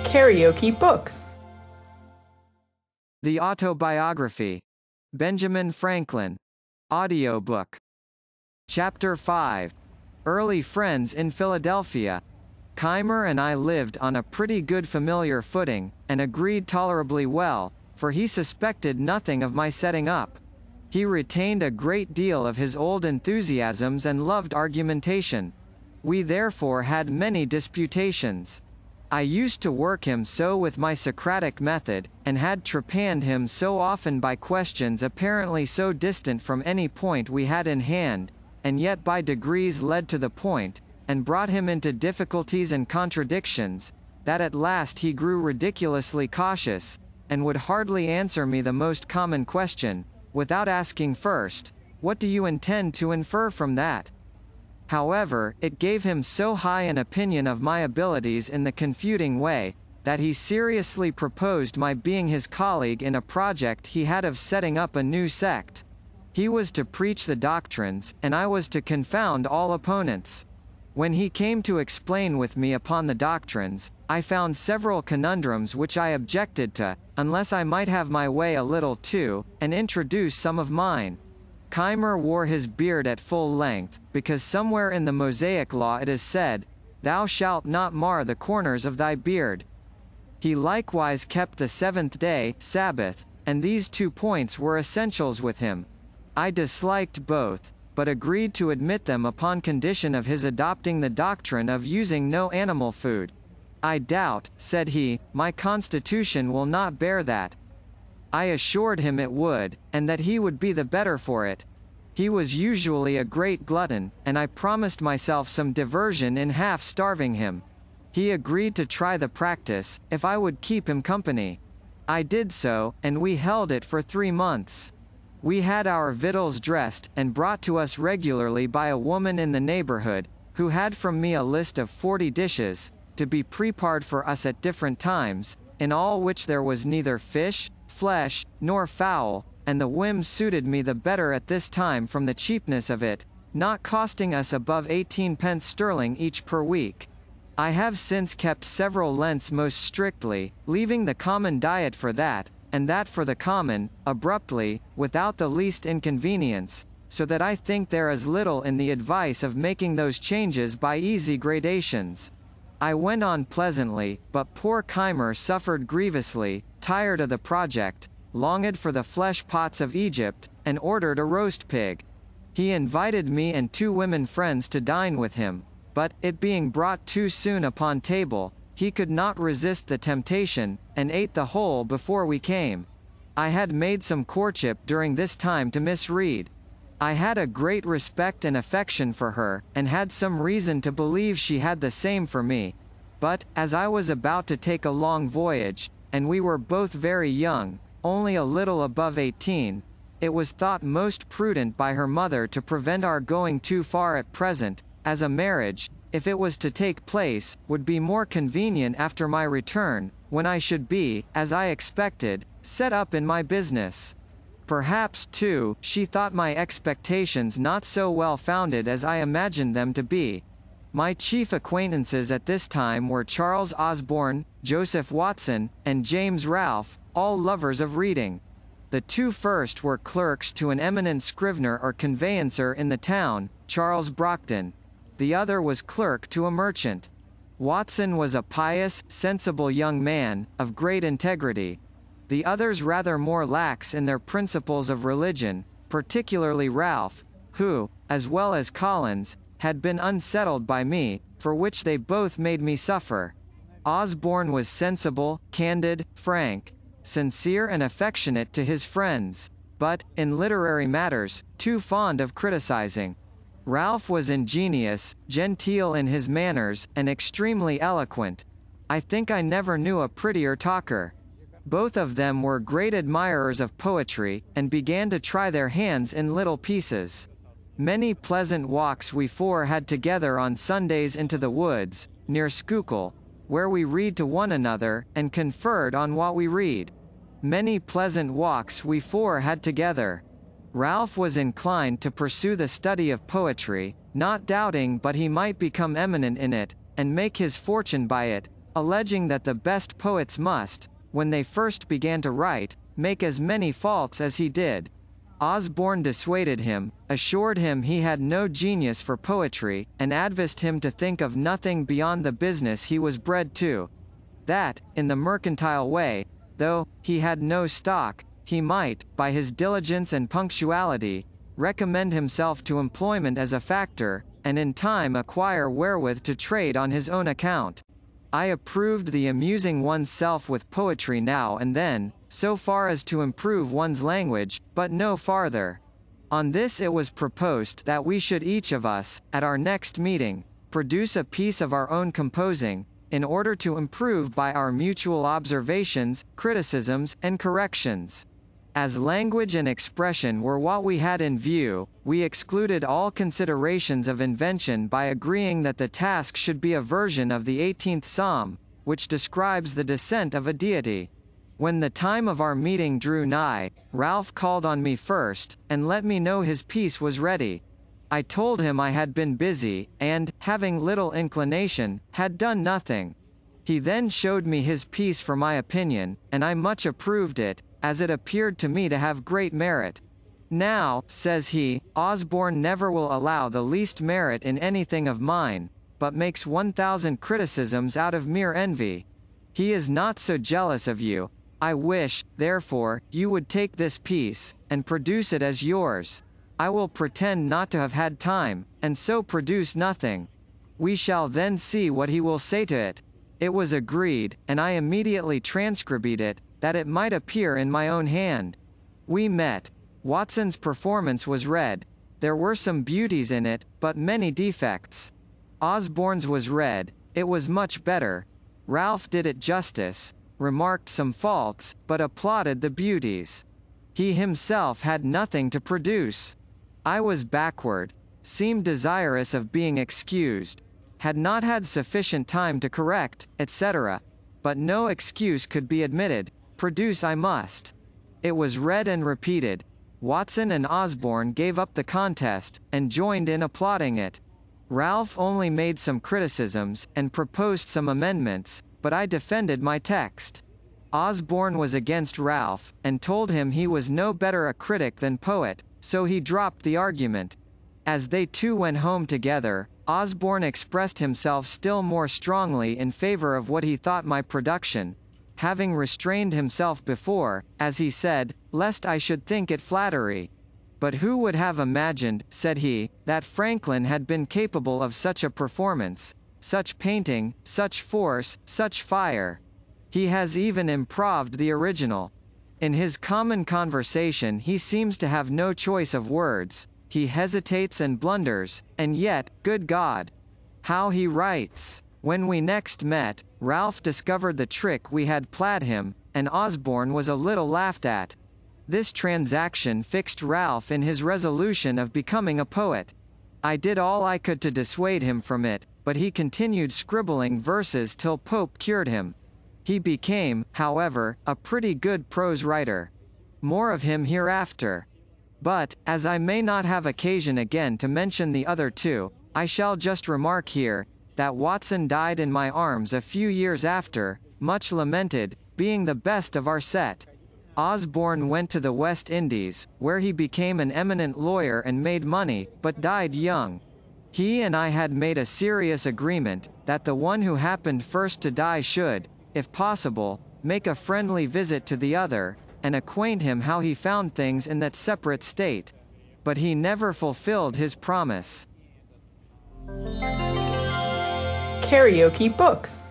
KaraokeBooks. The Autobiography. Benjamin Franklin. Audiobook. Chapter 5. Early Friends in Philadelphia. Keimer and I lived on a pretty good familiar footing, and agreed tolerably well, for he suspected nothing of my setting up. He retained a great deal of his old enthusiasms and loved argumentation. We therefore had many disputations. I used to work him so with my Socratic method, and had trepanned him so often by questions apparently so distant from any point we had in hand, and yet by degrees led to the point, and brought him into difficulties and contradictions, that at last he grew ridiculously cautious, and would hardly answer me the most common question, without asking first, "What do you intend to infer from that?" However, it gave him so high an opinion of my abilities in the confuting way, that he seriously proposed my being his colleague in a project he had of setting up a new sect. He was to preach the doctrines, and I was to confound all opponents. When he came to explain with me upon the doctrines, I found several conundrums which I objected to, unless I might have my way a little too, and introduce some of mine. Keimer wore his beard at full length, because somewhere in the Mosaic law it is said, "Thou shalt not mar the corners of thy beard." He likewise kept the seventh day, Sabbath, and these 2 points were essentials with him. I disliked both, but agreed to admit them upon condition of his adopting the doctrine of using no animal food. "I doubt," said he, "my constitution will not bear that." I assured him it would, and that he would be the better for it. He was usually a great glutton, and I promised myself some diversion in half starving him. He agreed to try the practice, if I would keep him company. I did so, and we held it for 3 months. We had our victuals dressed, and brought to us regularly by a woman in the neighborhood, who had from me a list of 40 dishes, to be prepared for us at different times, in all which there was neither fish, flesh, nor fowl, and the whim suited me the better at this time from the cheapness of it, not costing us above 18 pence sterling each per week. I have since kept several Lents most strictly, leaving the common diet for that, and that for the common, abruptly, without the least inconvenience, so that I think there is little in the advice of making those changes by easy gradations. I went on pleasantly, but poor Keimer suffered grievously, tired of the project, longed for the flesh pots of Egypt, and ordered a roast pig. He invited me and 2 women friends to dine with him, but, it being brought too soon upon table, he could not resist the temptation, and ate the whole before we came. I had made some courtship during this time to Miss Reed. I had a great respect and affection for her, and had some reason to believe she had the same for me. But, as I was about to take a long voyage, and we were both very young, only a little above 18, it was thought most prudent by her mother to prevent our going too far at present, as a marriage, if it was to take place, would be more convenient after my return, when I should be, as I expected, set up in my business. Perhaps, too, she thought my expectations not so well founded as I imagined them to be. My chief acquaintances at this time were Charles Osborne, Joseph Watson, and James Ralph, all lovers of reading. The 2 first were clerks to an eminent scrivener or conveyancer in the town, Charles Brockton. The other was clerk to a merchant. Watson was a pious, sensible young man, of great integrity. The others rather more lax in their principles of religion, particularly Ralph, who, as well as Collins, had been unsettled by me, for which they both made me suffer. Osborne was sensible, candid, frank, sincere and affectionate to his friends, but, in literary matters, too fond of criticizing. Ralph was ingenious, genteel in his manners, and extremely eloquent. I think I never knew a prettier talker. Both of them were great admirers of poetry, and began to try their hands in little pieces. Many pleasant walks we 4 had together on Sundays into the woods, near Schuylkill, where we read to one another, and conferred on what we read. Many pleasant walks we 4 had together. Ralph was inclined to pursue the study of poetry, not doubting but he might become eminent in it, and make his fortune by it, alleging that the best poets must, when they first began to write, make as many faults as he did. Osborne dissuaded him, assured him he had no genius for poetry, and advised him to think of nothing beyond the business he was bred to. That, in the mercantile way, though he had no stock, he might, by his diligence and punctuality, recommend himself to employment as a factor, and in time acquire wherewith to trade on his own account. I approved the amusing one's self with poetry now and then, so far as to improve one's language, but no farther. On this it was proposed that we should each of us, at our next meeting, produce a piece of our own composing, in order to improve by our mutual observations, criticisms, and corrections. As language and expression were what we had in view, we excluded all considerations of invention by agreeing that the task should be a version of the 18th Psalm, which describes the descent of a deity. When the time of our meeting drew nigh, Ralph called on me first, and let me know his piece was ready. I told him I had been busy, and, having little inclination, had done nothing. He then showed me his piece for my opinion, and I much approved it, as it appeared to me to have great merit. Now, says he, Osborne never will allow the least merit in anything of mine, but makes 1,000 criticisms out of mere envy. He is not so jealous of you. I wish, therefore, you would take this piece, and produce it as yours. I will pretend not to have had time, and so produce nothing. We shall then see what he will say to it. It was agreed, and I immediately transcribed it, that it might appear in my own hand. We met. Watson's performance was read. There were some beauties in it, but many defects. Osborne's was read. It was much better. Ralph did it justice, remarked some faults, but applauded the beauties. He himself had nothing to produce. I was backward, seemed desirous of being excused, had not had sufficient time to correct, etc. But no excuse could be admitted. Produce I must. It was read and repeated. Watson and Osborne gave up the contest, and joined in applauding it. Ralph only made some criticisms, and proposed some amendments, but I defended my text. Osborne was against Ralph, and told him he was no better a critic than poet, so he dropped the argument. As they two went home together, Osborne expressed himself still more strongly in favor of what he thought my production, having restrained himself before, as he said, lest I should think it flattery. But who would have imagined, said he, that Franklin had been capable of such a performance, such painting, such force, such fire? He has even improved the original. In his common conversation he seems to have no choice of words, he hesitates and blunders, and yet, good God! How he writes! When we next met, Ralph discovered the trick we had played him, and Osborne was a little laughed at. This transaction fixed Ralph in his resolution of becoming a poet. I did all I could to dissuade him from it, but he continued scribbling verses till Pope cured him. He became, however, a pretty good prose writer. More of him hereafter. But, as I may not have occasion again to mention the other two, I shall just remark here, that Watson died in my arms a few years after, much lamented, being the best of our set. Osborne went to the West Indies, where he became an eminent lawyer and made money, but died young. He and I had made a serious agreement, that the one who happened first to die should, if possible, make a friendly visit to the other, and acquaint him how he found things in that separate state. But he never fulfilled his promise. Karaoke Books.